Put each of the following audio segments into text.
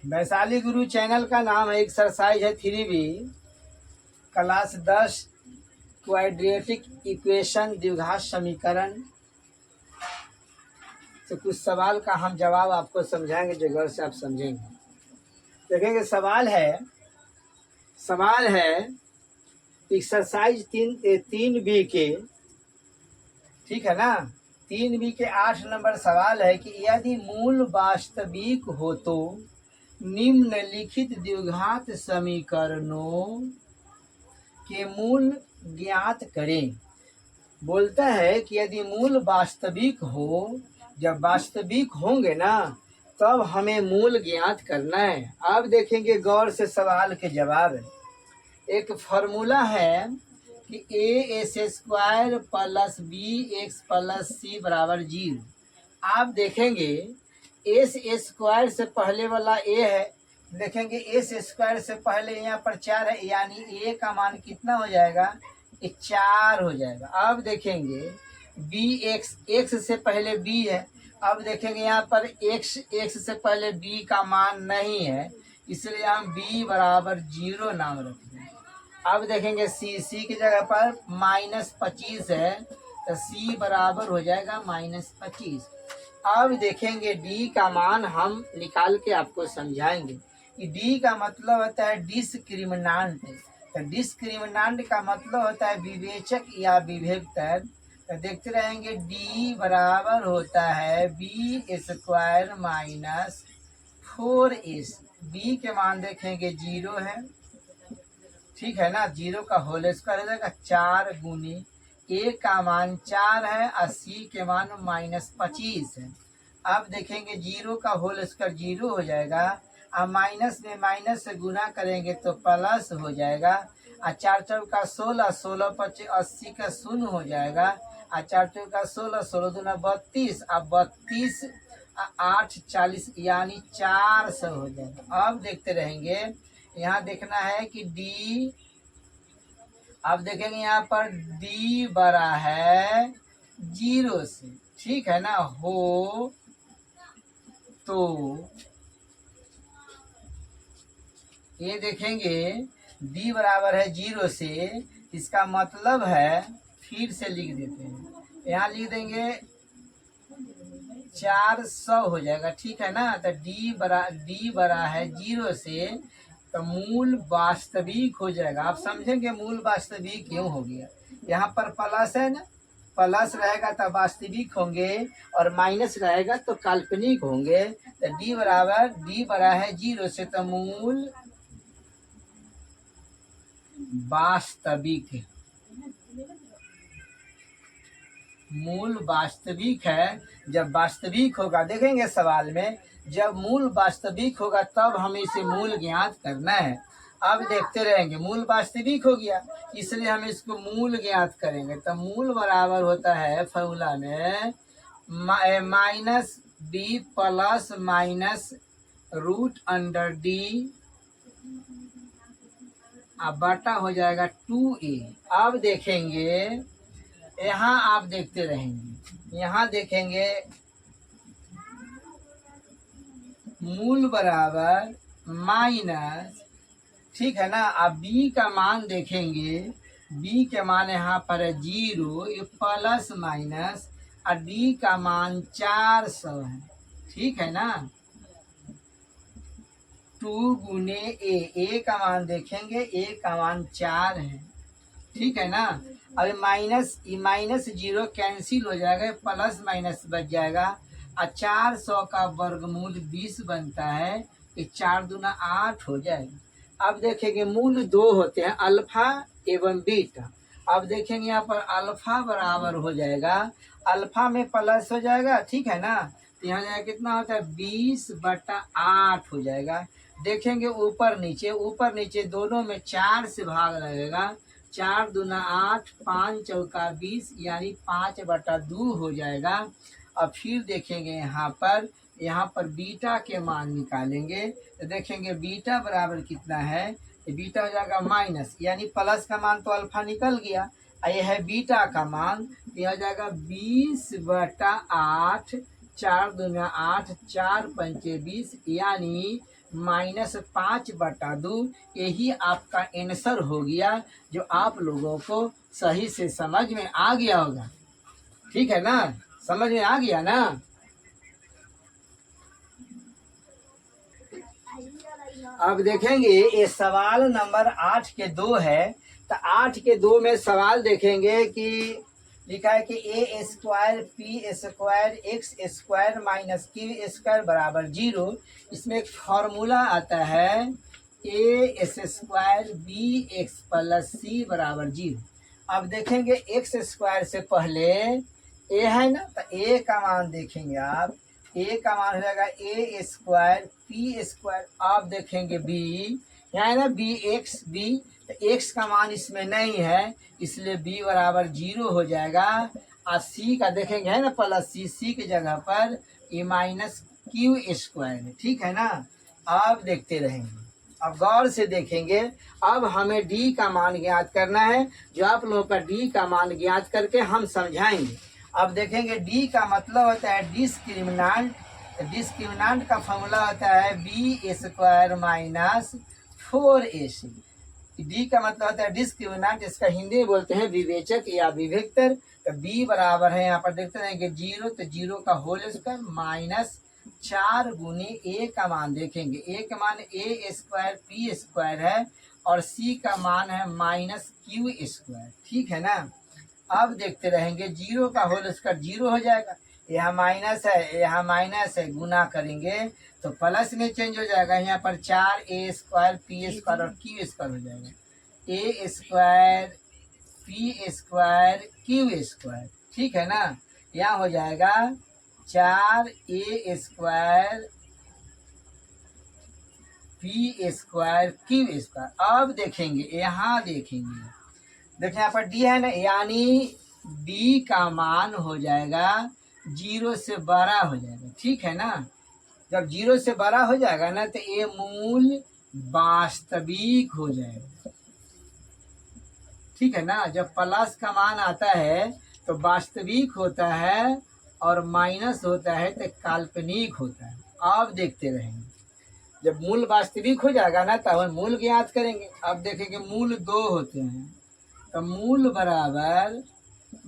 वैशाली गुरु channel का नाम है, एक्सरसाइज है 3B, क्लास 10, क्वाड्रेटिक इक्वेशन, द्विघात समीकरण। तो कुछ सवाल का हम जवाब आपको समझाएंगे जो गौर से आप समझेंगे। देखेंगे सवाल है एक्सरसाइज 3B के, ठीक है ना, 3B के 8 नंबर सवाल है कि यदि मूल वास्तविक हो तो निम्नलिखित द्विघात समीकरणों के मूल ज्ञात करें। बोलता है कि यदि मूल वास्तविक हो, जब वास्तविक होंगे ना तब हमें मूल ज्ञात करना है। अब देखेंगे गौर से सवाल के जवाब। एक फॉर्मूला है कि a² plus bx plus c बराबर 0। आप देखेंगे s² से पहले वाला a है, देखेंगे s² से पहले यहाँ पर 4 है, यानी a का मान कितना हो जाएगा, 4 हो जाएगा। अब देखेंगे bx, x से पहले b है, अब देखेंगे यहाँ पर x से पहले b का मान नहीं है, इसलिए हम b बराबर 0 नाम रखते हैं। अब देखेंगे c की जगह पर -25 है, तो c बराबर हो जाएगा -25। अब देखेंगे d का मान हम निकाल के आपको समझाएंगे कि d का मतलब होता है डिस्क्रिमिनांट। तो डिस्क्रिमिनांट का मतलब होता है विवेचक या विभेदक। तो देखते रहेंगे d बराबर होता है b² -4ac। b के मान देखेंगे 0 है, ठीक है ना, 0 का होल स्क्वायर हो जाएगा 4 गुनी a का मान 4 है और c के मान -25 है। अब देखेंगे 0 का होल स्क्वायर 0 हो जाएगा, और माइनस में माइनस से गुना करेंगे तो प्लस हो जाएगा, और 4 चौका 16, 16 × 80 का 0 हो जाएगा, और 4 चौका 16, 16 दूना 32, अब 32 8 40 यानी 400 हो जाएगा। अब देखते रहेंगे, यहाँ देखना है कि d, अब देखेंगे यहाँ पर d बड़ा है 0 से, ठीक है ना, हो तो ये देखेंगे d बराबर है 0 से, इसका मतलब है, फिर से लिख देते हैं, यहाँ लिख देंगे 400 हो जाएगा, ठीक है ना। तो d बड़ा है 0 से, तो मूल वास्तविक हो जाएगा। आप समझेंगे मूल वास्तविक क्यों हो गया, यहाँ पर प्लस है ना, प्लस रहेगा तो वास्तविक होंगे, और माइनस रहेगा तो काल्पनिक होंगे। तो d बड़ा है 0 से, तो मूल वास्तविक है। जब वास्तविक होगा, देखेंगे सवाल में, जब मूल वास्तविक होगा तब हमें इसे मूल ज्ञात करना है। अब देखते रहेंगे मूल वास्तविक हो गया, इसलिए हम इसको मूल ज्ञात करेंगे। तो मूल बराबर होता है फॉर्मूला में -b प्लस माइनस √d, अब बटा हो जाएगा 2a। अब देखेंगे, यहाँ आप देखते रहेंगे, यहाँ देखेंगे मूल बराबर माइनस, ठीक है ना। अब b का मान देखेंगे, b के मान यहाँ पर है 0, ये प्लस माइनस, और d का मान 400 है, ठीक है ना। 2 गुने a का मान देखेंगे, a का मान 4 है, ठीक है ना। अब माइनस 0 कैंसिल हो जाएगा, प्लस माइनस बच जाएगा, और 400 का वर्गमूल 20 बनता है, ये 4 दूना 8 हो जाएगा। अब देखेंगे मूल 2 होते हैं, अल्फा एवं बीटा। अब देखेंगे यहाँ पर अल्फा बराबर हो जाएगा, अल्फा में प्लस हो जाएगा, ठीक है ना, तो यहाँ जाएगा कितना होता है 20/8 हो जाएगा। देखेंगे ऊपर नीचे दोनों में 4 से भाग लगेगा, 4 दूना 8, 5 चौका 20, यानी 5/2 हो जाएगा। अब फिर देखेंगे यहाँ पर बीटा के मान निकालेंगे, तो देखेंगे बीटा बराबर कितना है, बीटा हो जाएगा माइनस, यानी प्लस का मान तो अल्फा निकल गया, और यह है बीटा का मान, यह हो जाएगा 20/8 4 दूना 8, 4 पंचे 20, यानी -5/2। यही आपका आंसर हो गया, जो आप लोगों को सही से समझ में आ गया होगा। ठीक है ना, समझ में आ गया ना। अब देखेंगे ये सवाल नंबर 8 के 2 है। तो 8 के 2 में सवाल देखेंगे कि लिखा है कि a² p² x² minus q² बराबर 0। इसमें एक फॉर्मूला आता है a² bx प्लस c बराबर 0। अब देखेंगे x² से पहले a है ना, तो a का मान देखेंगे आप, a का मान हो जाएगा a² p²। आप देखेंगे b, यहाँ है ना bx b, तो x का मान इसमें नहीं है, इसलिए b बराबर 0 हो जाएगा। और c का देखेंगे है ना प्लस c की जगह पर a माइनस q² है। ठीक है ना। अब देखते रहेंगे, अब गौर से देखेंगे। अब हमें d का मान ज्ञात करना है, जो आप लोगों का d का मान ज्ञात करके हम समझाएंगे। अब देखेंगे d का मतलब होता है डिस्क्रिमिनेंट। डिस्क्रिमिनेंट का फॉर्मूला होता है b² माइनस 4ac। डी का मतलब होता है डिस्क्रिमिनेंट, इसका हिंदी में बोलते हैं विवेचक या विवेक्तर। तो बी बराबर है, यहाँ पर देखते हैं कि 0, तो 0 का होल स्क्वायर माइनस 4 गुने ए का मान देखेंगे। ए का मान a² p² है और सी का मान है माइनस q²। ठीक है ना। अब देखते रहेंगे, 0 का होल स्क्वायर 0 हो जाएगा, यहाँ माइनस है, यहाँ माइनस है, गुना करेंगे तो प्लस में चेंज हो जाएगा। यहाँ पर 4a² p² और q² हो जाएगा, a² p² q²। ठीक है ना। यहाँ हो जाएगा 4a² p² q²। अब देखेंगे, यहाँ देखेंगे, देखिए यहाँ पर डी है ना, यानी डी का मान हो जाएगा 0 से बड़ा हो जाएगा। ठीक है ना। जब 0 से बड़ा हो जाएगा ना, तो ये मूल वास्तविक हो जाएगा। ठीक है ना। जब प्लस का मान आता है तो वास्तविक होता है, और माइनस होता है तो काल्पनिक होता है। अब देखते रहेंगे, जब मूल वास्तविक हो जाएगा ना, तब हम मूल ज्ञात करेंगे। अब देखेंगे मूल 2 होते हैं, तो मूल बराबर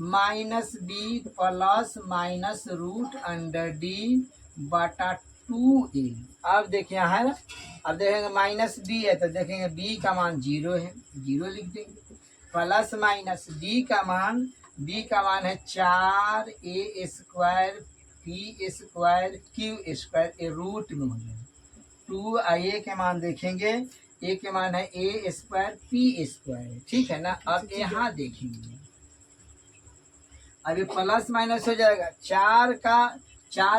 -b प्लस माइनस √d/2a। अब देखिए यहाँ है ना, अब देखेंगे -b है, तो देखेंगे b का मान 0 है, 0 लिख देंगे, प्लस माइनस b का मान है 4a² p² q², ये रूट में हो जाएगा 2। a के मान देखेंगे, ए के मान है a² p²। ठीक है ना। अब यहाँ देखेंगे, अभी प्लस माइनस हो जाएगा, 4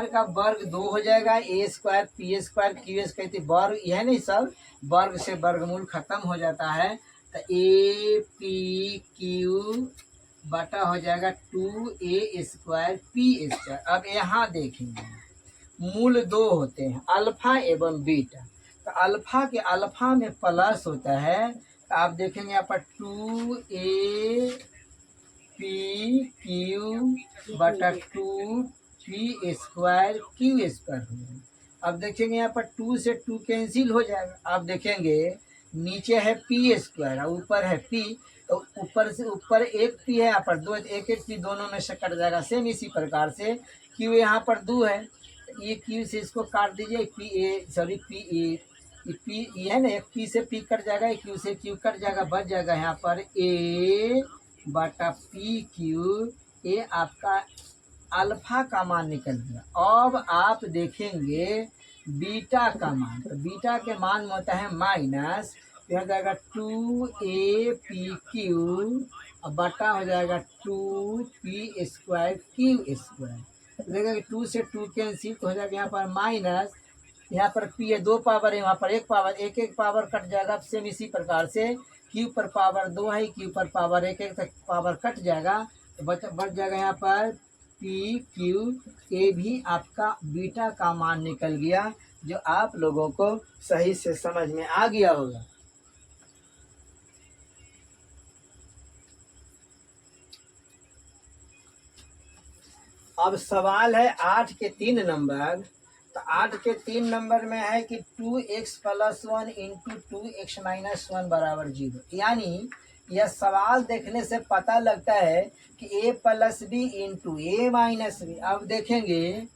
का वर्ग 2 हो जाएगा, a² p² q², वर्ग यह नहीं, सब वर्ग से वर्गमूल खत्म हो जाता है, तो a p q बटा हो जाएगा 2a² p²। अब यहाँ देखेंगे, मूल 2 होते हैं, अल्फा एवं बीटा। तो अल्फा के अल्फा में प्लस होता है, तो आप देखेंगे यहाँ पर 2a p q बटा 2p² q² होगा। अब देखेंगे यहाँ पर 2 से 2 कैंसिल हो जाएगा। आप देखेंगे नीचे है p² और ऊपर है p, तो ऊपर से ऊपर एक p है, यहाँ पर 2, एक p दोनों में से कट जाएगा। सेम इसी प्रकार से q यहाँ पर 2 है, ये q से इसको काट दीजिए, p ये है ना, एक p से p कट जाएगा, q से q कट जाएगा, बच जाएगा यहाँ पर a बटा pq। ये आपका अल्फा का मान निकल गया। अब आप देखेंगे बीटा का मान, तो बीटा के मान में होता है माइनस, यहाँ जाएगा 2a pq बटा हो जाएगा 2p² q²। देखिए 2 से 2 कैंसिल हो जाएगा, यहाँ पर माइनस, यहाँ पर p है 2 पावर है, वहाँ पर 1 पावर, एक पावर कट जाएगा। सेम इसी प्रकार से q पर पावर 2 है, q पर पावर 1 तक पावर कट जाएगा, तो बच जाएगा यहाँ पर p q। ये भी आपका बीटा का मान निकल गया, जो आप लोगों को सही से समझ में आ गया होगा। अब सवाल है 8 के 3 नंबर। तो 8 के 3 नंबर में है कि 2x+1 इंटू 2x-1 बराबर 0। यानी यह सवाल देखने से पता लगता है कि a plus B into A minus B. अब देखेंगे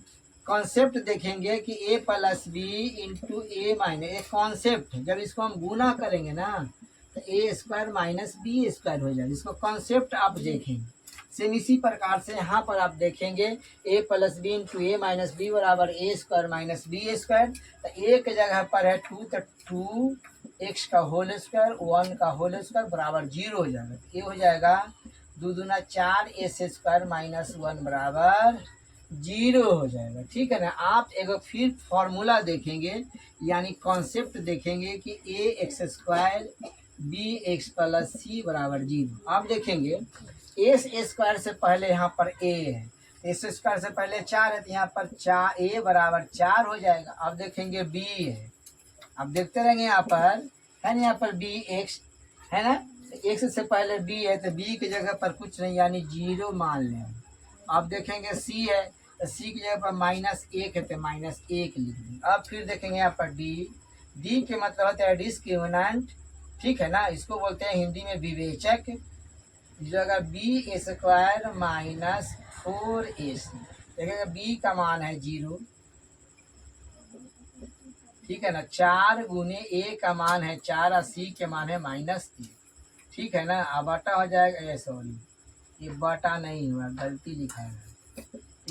कॉन्सेप्ट देखेंगे कि a plus B into A minus, एक कॉन्सेप्ट जब इसको हम गुना करेंगे ना तो A square minus B square हो जाएगा। इसको कॉन्सेप्ट आप देखेंगे। सेम इसी प्रकार से यहाँ पर आप देखेंगे a plus B into A minus B बराबर A square minus B square. तो एक जगह पर है 2, तो 2x का होल स्क्वायर 1 का होल स्क्वायर बराबर 0 हो जाएगा। ये हो जाएगा 2 दूना 4 एस स्क्वायर माइनस 1 बराबर 0 हो जाएगा। ठीक है ना। आप एक फिर फॉर्मूला देखेंगे यानी कॉन्सेप्ट देखेंगे कि a x square b x plus c बराबर 0। आप देखेंगे एस स्क्वायर से पहले यहाँ पर ए है, एस स्क्वायर से पहले 4 है तो यहाँ पर 4 ए बराबर 4 हो जाएगा। अब देखेंगे बी है, अब देखते रहेंगे यहाँ पर है ना, यहाँ पर बी एक्स है ना, एक्स से पहले बी है तो बी की जगह पर कुछ नहीं यानी 0 मान लें। अब देखेंगे सी है तो सी की जगह पर -1 है तो -1 लिख देंगे। अब फिर देखेंगे यहाँ पर डी, डी के मतलब होता है डिस्क्रिमिनेंट। ठीक है ना, इसको बोलते हैं हिंदी में विवेचक। जगह बी स्क्वायर माइनस 4ac, देखिएगा बी का मान है 0। ठीक है ना, 4 गुने ए का मान है 4 और सी के मान है -3। ठीक है ना। अब बटा हो जाएगा, सॉरी ये बटा नहीं हुआ, गलती लिखा है,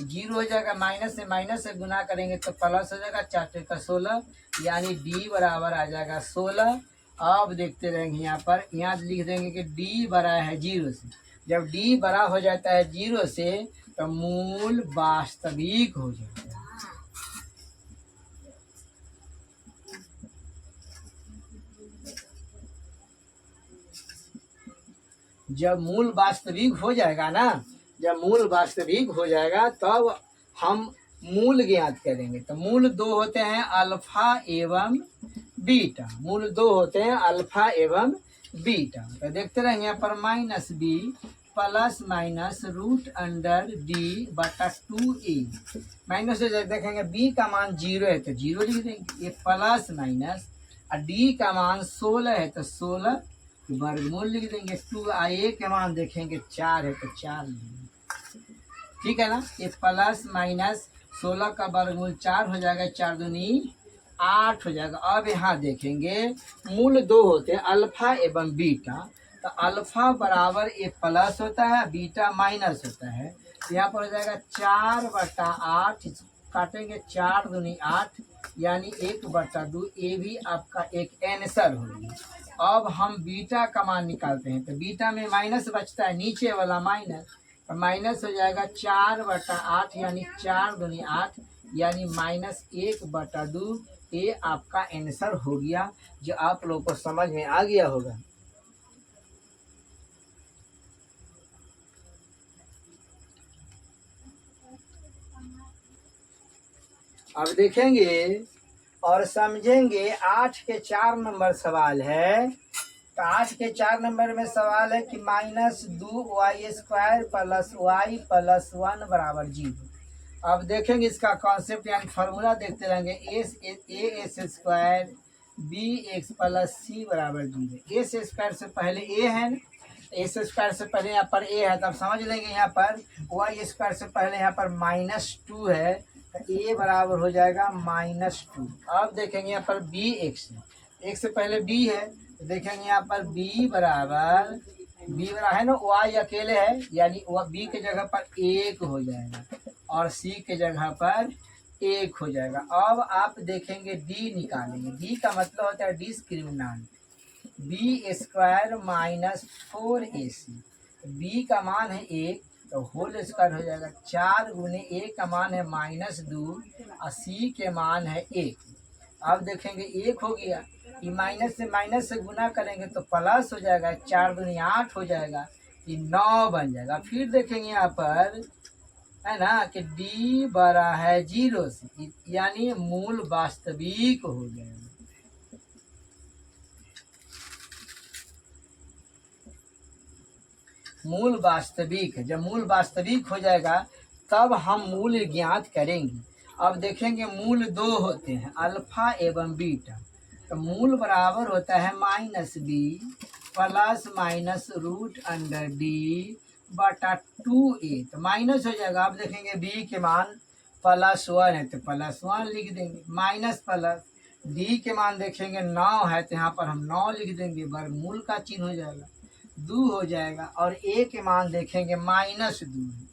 0 हो जाएगा। माइनस से गुना करेंगे तो प्लस हो जाएगा, 4 का 16 यानी डी बराबर आ जाएगा 16। अब देखते रहेंगे यहाँ पर, यहाँ लिख देंगे कि डी बड़ा है 0 से। जब डी बड़ा हो जाता है 0 से तो मूल वास्तविक हो जाता है। जब मूल वास्तविक हो जाएगा ना, जब मूल वास्तविक हो जाएगा तब हम मूल ज्ञात करेंगे। तो मूल 2 होते हैं अल्फा एवं बीटा, मूल 2 होते हैं अल्फा एवं बीटा। तो देखते रहेंगे यहाँ पर -b plus minus √d/2a minus से देखेंगे b का मान 0 है तो 0 लिख देंगे, ये प्लस माइनस, और d का मान 16 है तो 16 वर्गमूल लिख देंगे। 2a के मान देखेंगे 4 है तो 4 लिख देंगे। ठीक है ना। ये प्लस माइनस 16 का वर्गमूल 4 हो जाएगा, 4 दूनी 8 हो जाएगा। अब यहाँ देखेंगे मूल 2 होते हैं अल्फा एवं बीटा। तो अल्फा बराबर ए प्लस होता है, बीटा माइनस होता है। यहाँ पर हो जाएगा 4/8, काटेंगे 4 दूनी 8 यानी 1/2। ये भी आपका एक आंसर होगी। अब हम बीटा का मान निकालते हैं तो बीटा में माइनस बचता है, नीचे वाला माइनस, तो माइनस हो जाएगा 4/8 यानी 4 दूनी 8 यानी -1/2। ये आपका आंसर हो गया, जो आप लोगों को समझ में आ गया होगा। अब देखेंगे और समझेंगे 8 के 4 नंबर सवाल है। तो 8 के 4 नंबर में सवाल है कि -2y² प्लस y प्लस 1 बराबर 0। अब देखेंगे इसका कॉन्सेप्ट यानी फार्मूला देखते रहेंगे। S square b x plus c बराबर 0। एस स्क्वायर से पहले ए है, एस स्क्वायर से पहले यहाँ पर ए है, तब समझ लेंगे यहाँ पर वाई स्क्वायर से पहले यहाँ पर -2 है तो ए बराबर हो जाएगा -2। अब देखेंगे यहाँ पर बी एक्स से पहले बी है तो देखेंगे यहाँ पर बी बराबर है ना, वाई अकेले है यानी बी के जगह पर 1 हो जाएगा और सी के जगह पर 1 हो जाएगा। अब आप देखेंगे डी निकालेंगे, डी का मतलब होता है discriminant. B square minus 4ac, B का मान है 1 तो होल स्क्वायर हो जाएगा। 4 गुने ए का मान है -2 और सी के मान है 1। अब देखेंगे 1 हो गया, ये माइनस से गुना करेंगे तो प्लस हो जाएगा, 4 दूनी 8 हो जाएगा, ये 9 बन जाएगा। फिर देखेंगे यहाँ पर है ना कि डी बड़ा है 0 से यानी मूल वास्तविक हो जाएगा। मूल वास्तविक है, जब मूल वास्तविक हो जाएगा तब हम मूल ज्ञात करेंगे। अब देखेंगे मूल दो होते हैं, अल्फा एवं बीटा। तो मूल बराबर होता है -b plus minus root under D बटा 2a। तो माइनस हो जाएगा। अब देखेंगे b के मान +1 है तो +1 लिख देंगे, माइनस प्लस डी के मान देखेंगे 9 है तो यहाँ पर हम 9 लिख देंगे, वर्गमूल का चिन्ह हो जाएगा, 2 हो जाएगा। और a के मान देखेंगे -2 है,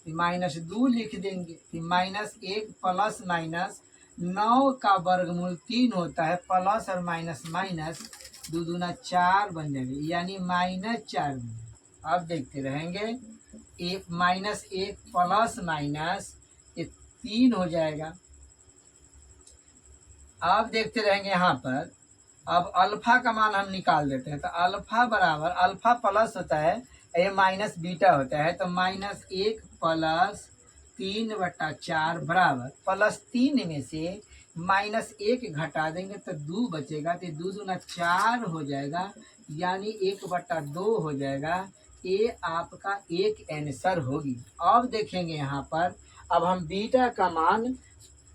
-2 लिख देंगे। -1 प्लस माइनस 9 का वर्गमूल 3 होता है, प्लस और माइनस माइनस 2 दूना 4 बन जाएगा, यानी -4 बन जाएगा। अब देखते रहेंगे, -1 प्लस माइनस ये 3 हो जाएगा। अब देखते रहेंगे यहाँ पर। अब अल्फा का मान हम निकाल देते हैं, तो अल्फा बराबर, अल्फा प्लस होता है, ये माइनस बीटा होता है, तो -1 प्लस 3/4 बराबर +3 में से -1 घटा देंगे तो 2 बचेगा, तो 2 दूना 4 हो जाएगा, यानी 1/2 हो जाएगा। ये आपका एक आंसर होगी। अब देखेंगे यहाँ पर, अब हम बीटा का मान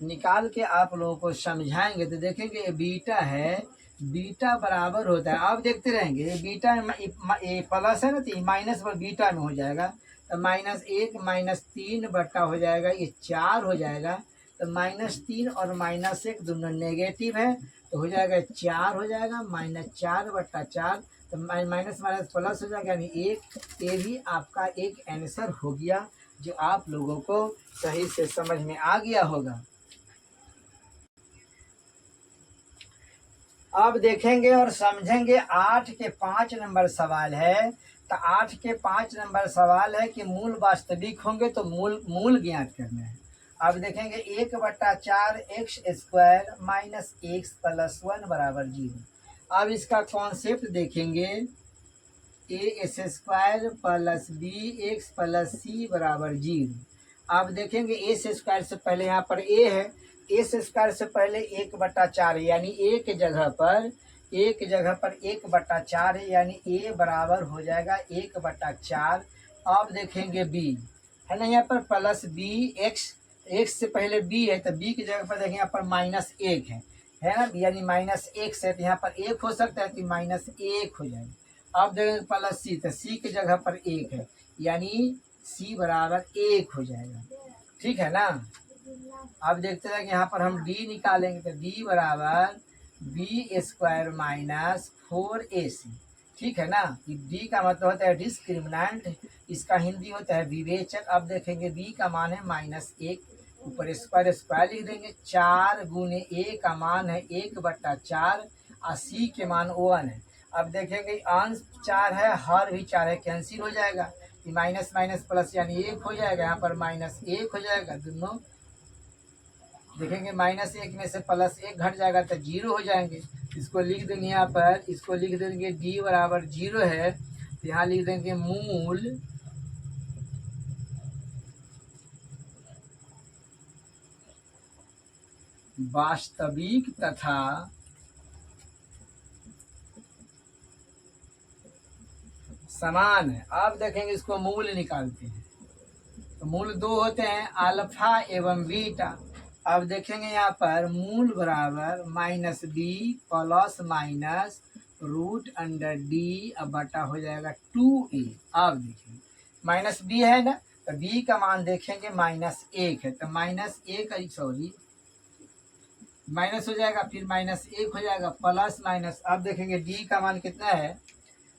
निकाल के आप लोगों को समझाएंगे। तो देखेंगे ये बीटा है, बीटा बराबर होता है, अब देखते रहेंगे, ये बीटा ये प्लस है ना, तो माइनस पर बीटा में हो जाएगा, तो -1 -3 बटा हो जाएगा, ये 4 हो जाएगा। तो -3 और -1 दोनों नेगेटिव है, तो हो जाएगा 4 हो जाएगा, -4/4, तो माइनस माइनस प्लस हो जाएगा, यानी 1। ये भी आपका एक आंसर हो गया, जो आप लोगों को सही से समझ में आ गया होगा। अब देखेंगे और समझेंगे 8 के 5 नंबर सवाल है। तो 8 के 5 नंबर सवाल है कि मूल वास्तविक होंगे तो मूल ज्ञात करना है। अब देखेंगे 1/4 x² - x + 1 = 0। अब इसका कॉन्सेप्ट देखेंगे, a² + bx + c = 0। अब देखेंगे a² से पहले यहाँ पर a है, a² से पहले 1/4 यानी एक जगह पर 1/4 है, यानी a बराबर हो जाएगा 1/4। अब देखेंगे b है ना, यहाँ पर +b x से पहले b है, तो b की जगह पर देखेंगे यहाँ पर -1 है ना, यानी -1 से, तो यहाँ पर 1 हो सकता है, तो -1 हो जाएगा। अब देखेंगे +c, तो c की जगह पर 1 है, यानी c बराबर 1 हो जाएगा, ठीक है ना। अब देखते हैं कि यहाँ पर हम d निकालेंगे, तो d बराबर b² - 4ac, ठीक है ना। d का मतलब होता है डिस्क्रिमिनेंट, इसका हिंदी होता है विवेचक। अब देखेंगे b का मान है -1, ऊपर स्क्वायर लिख देंगे, 4 गुने a का मान है 1/4 और c के मान 1 है। अब देखेंगे अंश 4 है, हर भी 4 है, कैंसिल हो जाएगा, माइनस माइनस प्लस यानी 1 हो जाएगा, यहाँ पर -1 हो जाएगा। दोनों देखेंगे -1 में से +1 घट जाएगा तो 0 हो जाएंगे। इसको लिख देंगे यहाँ पर, इसको लिख देंगे d बराबर 0 है, तो यहाँ लिख देंगे मूल वास्तविक तथा समान है। अब देखेंगे इसको मूल निकालते हैं, तो मूल दो होते हैं, अल्फा एवं बीटा। अब देखेंगे यहाँ पर मूल बराबर -b plus minus root under D अब बटा हो जाएगा 2a। अब देखेंगे -b है ना, तो b का मान देखेंगे -1 है, तो -1 सॉरी माइनस हो जाएगा, फिर -1 हो जाएगा, प्लस माइनस। अब देखेंगे d का मान कितना है,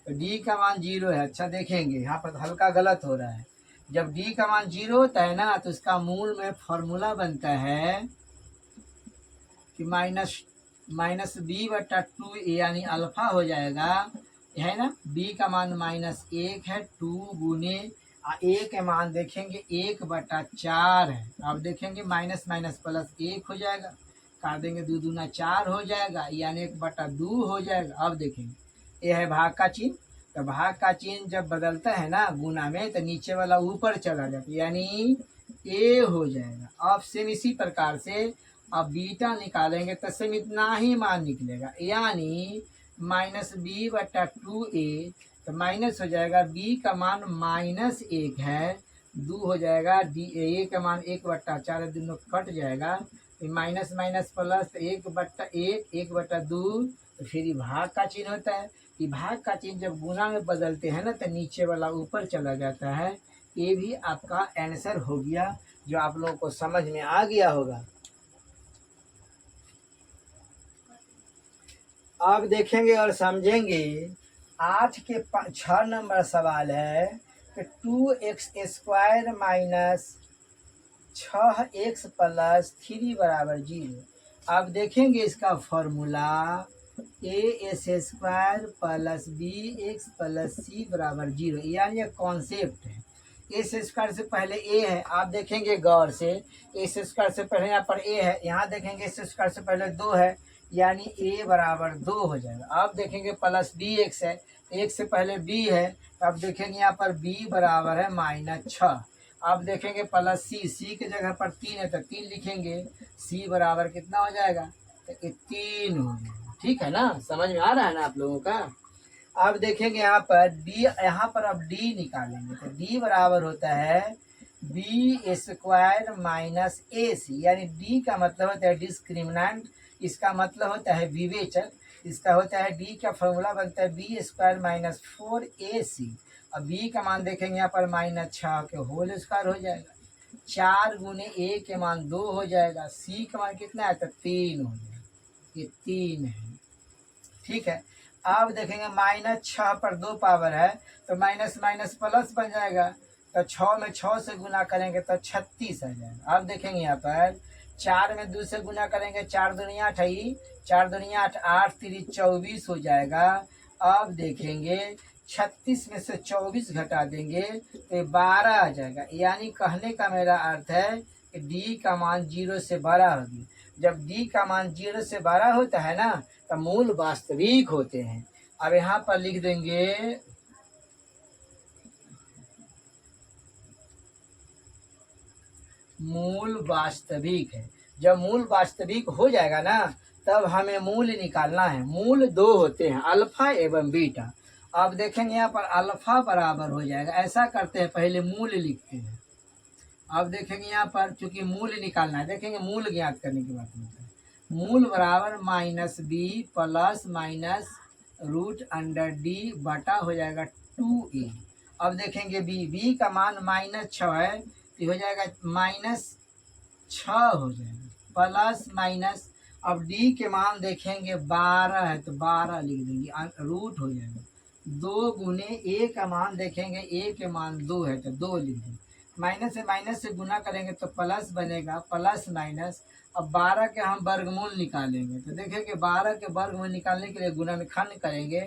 तो d का मान 0 है। अच्छा देखेंगे यहाँ पर हल्का गलत हो रहा है, जब d का मान 0 होता है ना, तो इसका मूल में फॉर्मूला बनता है कि -b/2a, यानी अल्फा हो जाएगा, है ना। b का मान -1 है, 2 गुने a के मान देखेंगे 1/4 है। अब देखेंगे माइनस माइनस प्लस 1 हो जाएगा, काट देंगे, 2 दूना 4 हो जाएगा, यानी 1/2 हो जाएगा। अब देखेंगे ये है भाग का चिन्ह, तो भाग का चिन्ह जब बदलता है ना गुना में, तो नीचे वाला ऊपर चला जाता है, यानी a हो जाएगा। अब सेम इसी प्रकार से अब बीटा निकालेंगे तो सेम इतना ही मान निकलेगा, यानी -b/2a, तो माइनस हो जाएगा, b का मान -1 है, 2 हो जाएगा, डी ए का मान 1/4 दोनों कट जाएगा, फिर माइनस माइनस प्लस 1/1 1/2, तो फिर ये भाग का चिन्ह होता है। ये भाग का चिन्ह जब गुना में बदलते हैं ना तो नीचे वाला ऊपर चला जाता है। ये भी आपका आंसर हो गया, जो आप लोगों को समझ में आ गया होगा। अब देखेंगे और समझेंगे 8 के 6 नंबर सवाल है कि 2x² माइनस 6x प्लस 3 बराबर 0। अब देखेंगे इसका formula a² plus bx plus c बराबर 0, यानी ये कॉन्सेप्ट है। a² से पहले a है, आप देखेंगे गौर से, a² से पहले यहाँ पर a है, यहाँ देखेंगे a² से पहले 2 है, यानी a बराबर 2 हो जाएगा। अब देखेंगे प्लस bx है, एक से पहले b है, तो अब देखेंगे यहाँ पर b बराबर है -6। अब देखेंगे प्लस c की जगह पर 3 है तो 3 लिखेंगे, c बराबर कितना हो जाएगा, तो 3 हो जाएगा। ठीक है ना, समझ में आ रहा है ना आप लोगों का। अब देखेंगे यहाँ पर d, यहाँ पर अब d निकालेंगे तो d बराबर होता है b² माइनस ac, यानी d का मतलब होता है डिस्क्रिमिनेंट, इसका मतलब होता है विवेचक, इसका होता है d का फॉर्मूला बनता है b² माइनस 4ac। अब b का मान देखेंगे यहाँ पर -6 के होल स्क्वायर हो जाएगा, 4 गुने a के मान 2 हो जाएगा, c का मान कितना है तो 3 हो जाएगा, ये 3 है। ठीक है, अब देखेंगे -6 पर 2 पावर है तो माइनस माइनस प्लस बन जाएगा, तो 6 में 6 से गुना करेंगे तो 36 आ जाएगा। अब देखेंगे यहाँ पर 4 में 2 से गुना करेंगे, 4 दूनी 8 है, 4 दूनी 8, 8 3 24 हो जाएगा। अब देखेंगे 36 में से 24 घटा देंगे तो 12 आ जाएगा, यानी कहने का मेरा अर्थ है कि डी का मान 0 से बड़ा होगी। जब डी का मान 0 से बड़ा होता है ना तो मूल वास्तविक होते हैं। अब यहाँ पर लिख देंगे मूल वास्तविक है। जब मूल वास्तविक हो जाएगा ना तब हमें मूल निकालना है। मूल 2 होते हैं, अल्फा एवं बीटा। अब देखेंगे यहाँ पर अल्फा बराबर हो जाएगा, ऐसा करते हैं पहले मूल लिखते हैं। अब देखेंगे यहाँ पर चूंकि मूल निकालना है, देखेंगे मूल ज्ञात करने की बात होता है। मूल बराबर -b प्लस माइनस √d बटा हो जाएगा 2a। अब देखेंगे b का मान -6 है तो हो जाएगा -6 हो जाएगा, प्लस माइनस, अब d के मान देखेंगे 12 है तो 12 लिख देंगे, रूट हो जाएगा 2 गुने a का मान देखेंगे, a के मान 2 है तो 2 लिख देंगे, माइनस से गुना करेंगे तो प्लस बनेगा, प्लस माइनस। अब 12 के हम वर्गमूल निकालेंगे तो देखेंगे 12 के वर्गमूल निकालने के लिए गुना में खंड करेंगे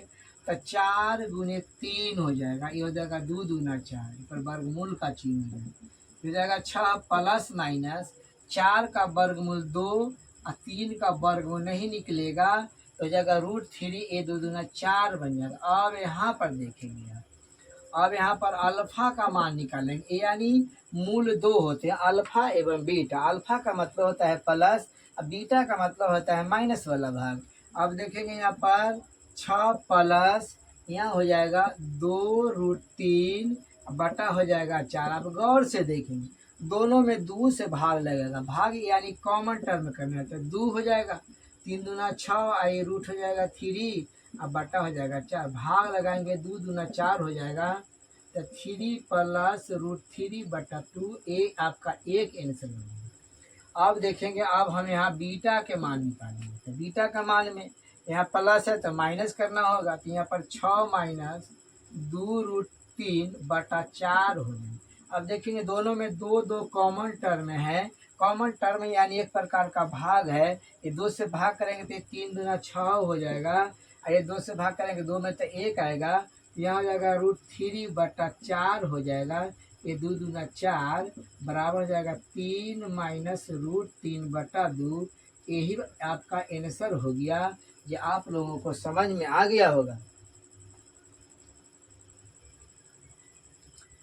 तो 4 गुने 3 हो जाएगा, ये हो जाएगा 2 दूना 4, पर वर्गमूल का चिन्ह हो जाएगा 6 प्लस माइनस 4 का वर्गमूल 2 और 3 का वर्गमूल नहीं निकलेगा तो हो जाएगा √3, a 2 दूना 4 बन जाएगा। अब यहाँ पर देखेंगे, अब यहाँ पर अल्फा का मान निकालेंगे, यानी मूल 2 होते हैं अल्फा एवं बीटा। अल्फा का मतलब होता है प्लस, अब बीटा का मतलब होता है माइनस वाला भाग। अब देखेंगे यहाँ पर 6 प्लस यहाँ हो जाएगा 2√3 बटा हो जाएगा 4। अब गौर से देखेंगे दोनों में 2 से भाग लगेगा, भाग यानी कॉमन टर्म करना है तो 2 हो जाएगा, 3 दूना 6, आई रूट हो जाएगा 3, अब बटा हो जाएगा 4, भाग लगाएंगे 2 दूना 4 हो जाएगा तो 3 प्लस √3 बटा 2, ए आपका एक आंसर होगा। अब देखेंगे, अब हम यहाँ बीटा के मान निकालेंगे तो बीटा का मान में यहाँ प्लस है तो माइनस करना होगा, तो यहाँ पर 6 माइनस 2√3 बटा 4 हो जाएगा। अब देखेंगे दोनों में 2 2 कॉमन टर्म है, कॉमन टर्म यानी एक प्रकार का भाग है, ये 2 से भाग करेंगे तो 3 दूना 6 हो जाएगा, और ये 2 से भाग करेंगे 2 में तो 1 आएगा, तो यहाँ हो जाएगा √3 बटा 4 हो जाएगा, ये 2 दूना 4 बराबर हो जाएगा 3 माइनस √3 बटा 2। यही आपका आंसर हो गया, ये आप लोगों को समझ में आ गया होगा।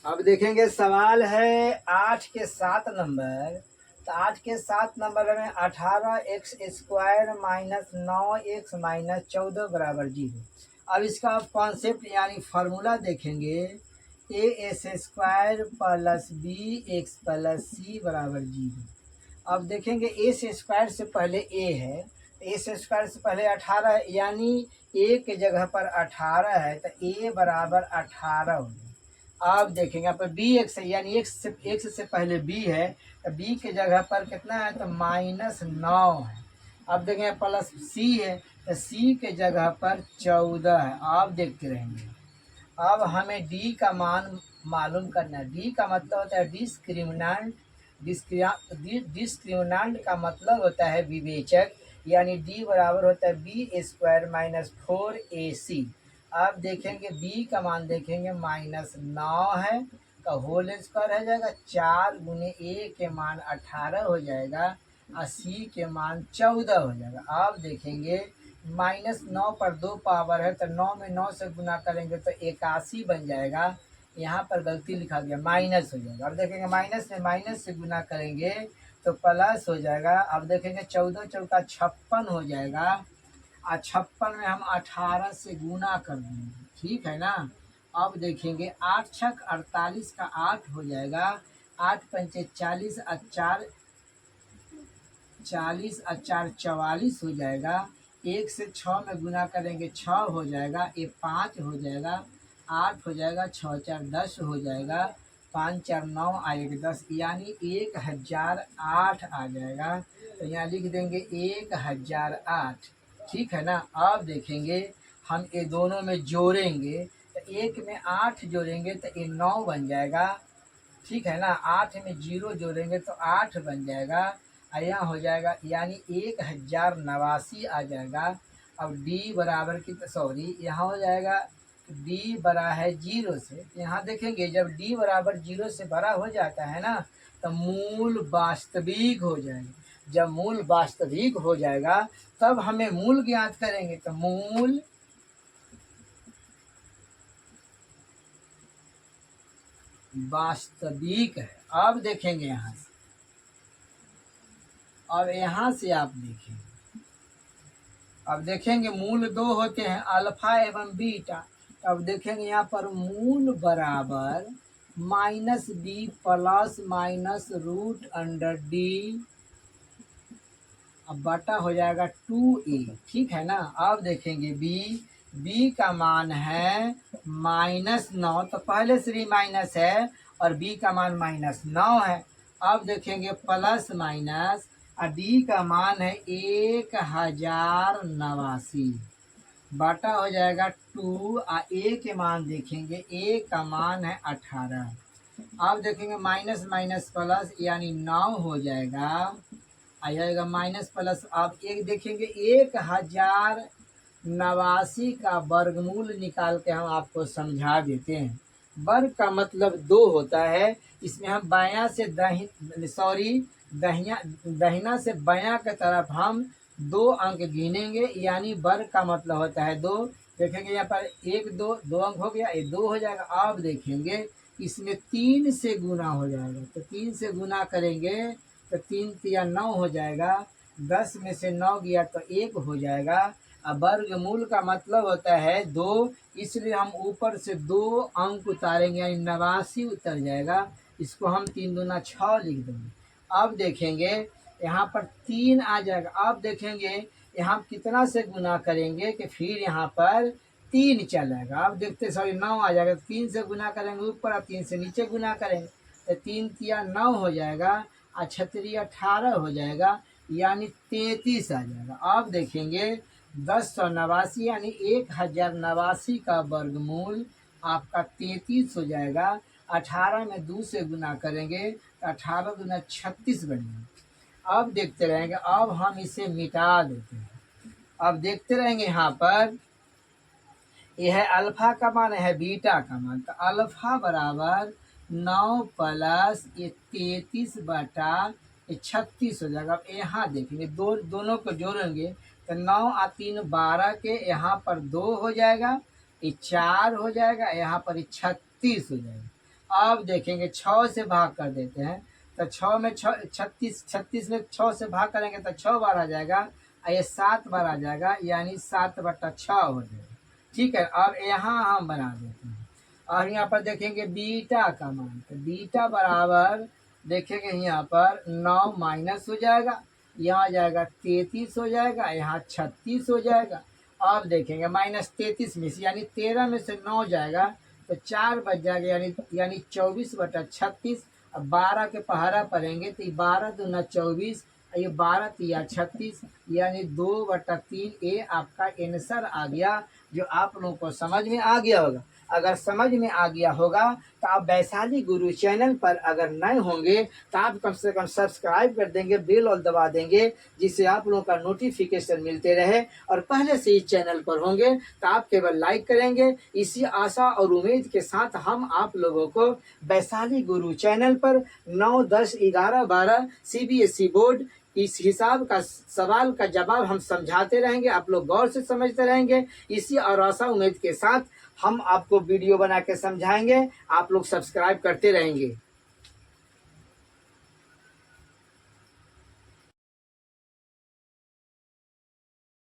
अब देखेंगे सवाल है 8 के 7 नंबर, तो 8 के 7 नंबर में 18x² माइनस 9x माइनस 14 बराबर 0। अब इसका कॉन्सेप्ट यानी फार्मूला देखेंगे a² plus b x plus c बराबर 0। अब देखेंगे a² से पहले a है, a² से पहले 18 है, यानी a के जगह पर 18 है तो a बराबर 18 हो गया। अब देखेंगे यहाँ पर बी एक्स है, यानी एक्स से पहले b है तो b के जगह पर कितना है तो -9 है। अब देखेंगे प्लस c है तो c के जगह पर 14 है। आप देखते रहेंगे। अब हमें d का मान मालूम करना है। d का मतलब होता है डिस्क्रिमिनेंट। डिस्क्रिमिनेंट का मतलब होता है विवेचक, यानी d बराबर होता है b² माइनस 4ac। अब देखेंगे b का मान देखेंगे -9 है तो होल स्क्वायर हो जाएगा, 4 गुने a के मान 18 हो जाएगा और c के मान 14 हो जाएगा। अब देखेंगे -9 पर 2 पावर है तो 9 में 9 से गुना करेंगे तो 81 बन जाएगा। यहाँ पर गलती लिखा गया, माइनस हो जाएगा। अब देखेंगे माइनस में माइनस से गुना करेंगे तो प्लस हो जाएगा। अब देखेंगे 14 चौका 56 हो जाएगा और 56 में हम 18 से गुना कर देंगे, ठीक है ना। अब देखेंगे 8 छक 48 का 8 हो जाएगा, 8 पंचे 40 और 4 40 और 4 44 हो जाएगा। 1 से 6 में गुना करेंगे 6 हो जाएगा, ये 5 हो जाएगा, 8 हो जाएगा, 6 4 10 हो जाएगा, 5 4 9 और 1 10, यानी 1008 आ जाएगा। तो यहाँ लिख देंगे 1008, ठीक है ना। अब देखेंगे हम ये दोनों में जोड़ेंगे तो 1 में 8 जोड़ेंगे तो ये 9 बन जाएगा, ठीक है ना। 8 में 0 जोड़ेंगे तो 8 बन जाएगा, यहाँ हो जाएगा यानी 1089 आ जाएगा। अब d बराबर की सॉरी यहाँ हो जाएगा d बड़ा है 0 से। यहाँ देखेंगे जब d बराबर 0 से बड़ा हो जाता है ना तो मूल वास्तविक हो जाएगा। जब मूल वास्तविक हो जाएगा तब हमें मूल ज्ञात करेंगे, तो मूल वास्तविक है। अब देखेंगे यहाँ से, अब यहाँ से आप देखेंगे, अब देखेंगे मूल 2 होते हैं, अल्फा एवं बीटा। अब देखेंगे यहाँ पर मूल बराबर -b प्लस माइनस √d, अब बटा हो जाएगा 2a, ठीक है ना। अब देखेंगे b का मान है -9, तो पहले से भी माइनस है और b का मान -9 है। अब देखेंगे प्लस माइनस और d का मान है 1089, बटा हो जाएगा 2 और a के मान देखेंगे, a का मान है 18। अब देखेंगे माइनस माइनस प्लस यानी 9 हो जाएगा, आ जाएगा माइनस प्लस। अब एक देखेंगे 1089 का वर्गमूल निकाल के हम आपको समझा देते हैं। वर्ग का मतलब 2 होता है, इसमें हम बायां से दहिना से बायां की तरफ हम 2 अंक गिनेंगे, यानी वर्ग का मतलब होता है 2। देखेंगे यहाँ पर 1 2 अंक हो गया, ये 2 हो जाएगा। अब देखेंगे इसमें 3 से गुना हो जाएगा, तो 3 से गुना करेंगे तो 3 3 9 हो जाएगा, 10 में से 9 गया तो 1 हो जाएगा। अब वर्गमूल का मतलब होता है 2, इसलिए हम ऊपर से 2 अंक उतारेंगे, यानी 89 उतर जाएगा। इसको हम 3 दूना 6 लिख देंगे। अब देखेंगे यहाँ पर 3 आ जाएगा। अब देखेंगे यहाँ कितना से गुना करेंगे कि फिर यहाँ पर 3 चलेगा। अब देखते सॉरी 9 आ जाएगा, 3 से गुना करेंगे ऊपर और 3 से नीचे गुना करेंगे तो 3 3 9 हो जाएगा और 6 18 हो जाएगा, यानी 33 आ जाएगा। अब देखेंगे 1089 यानी 1089 का वर्गमूल आपका 33 हो जाएगा। 18 में 2 से गुना करेंगे तो 18 दूना 36 बनेगा। अब देखते रहेंगे, अब हम इसे मिटा देते हैं। अब देखते रहेंगे यहाँ पर यह है अल्फा का मान है बीटा का मान, तो अल्फा बराबर 9 प्लस ये 33 बटा ये 36 हो जाएगा। अब यहाँ देखेंगे दोनों को जोड़ेंगे तो 9 और 3 12 के यहाँ पर 2 हो जाएगा, ये 4 हो जाएगा, यहाँ पर 36 हो जाएगा। अब देखेंगे 6 से भाग कर देते हैं तो 6 में 36 में 6 से भाग करेंगे तो 6 बार आ जाएगा और ये 7 बार आ जाएगा, यानी 7 बटा 6 हो जाएगा, ठीक है। अब यहाँ हम बना देते हैं और यहाँ पर देखेंगे बीटा का मान, तो बीटा बराबर देखेंगे यहाँ पर 9 माइनस हो जाएगा, यहाँ आ जाएगा 33 हो जाएगा, यहाँ 36 हो जाएगा। अब देखेंगे -33 में से यानी 13 में से 9 जाएगा तो 4 बच जाएगा, यानी 24/36। अब 12 के पहाड़ा पड़ेंगे तो 12 दूना 24, ये 12 तिया 36, यानी 2/3 ये आपका आंसर आ गया, जो आप लोगों को समझ में आ गया होगा। अगर समझ में आ गया होगा तो आप वैशाली गुरु चैनल पर अगर नए होंगे तो आप कम से कम सब्सक्राइब कर देंगे, बेल और दबा देंगे, जिससे आप लोगों का नोटिफिकेशन मिलते रहे। और पहले से इस चैनल पर होंगे तो आप केवल लाइक करेंगे। इसी आशा और उम्मीद के साथ हम आप लोगों को वैशाली गुरु चैनल पर 9, 10, 11, 12 CBSE बोर्ड इस हिसाब का सवाल का जवाब हम समझाते रहेंगे, आप लोग गौर से समझते रहेंगे। इसी और आशा उम्मीद के साथ हम आपको वीडियो बना के समझाएंगे, आप लोग सब्सक्राइब करते रहेंगे।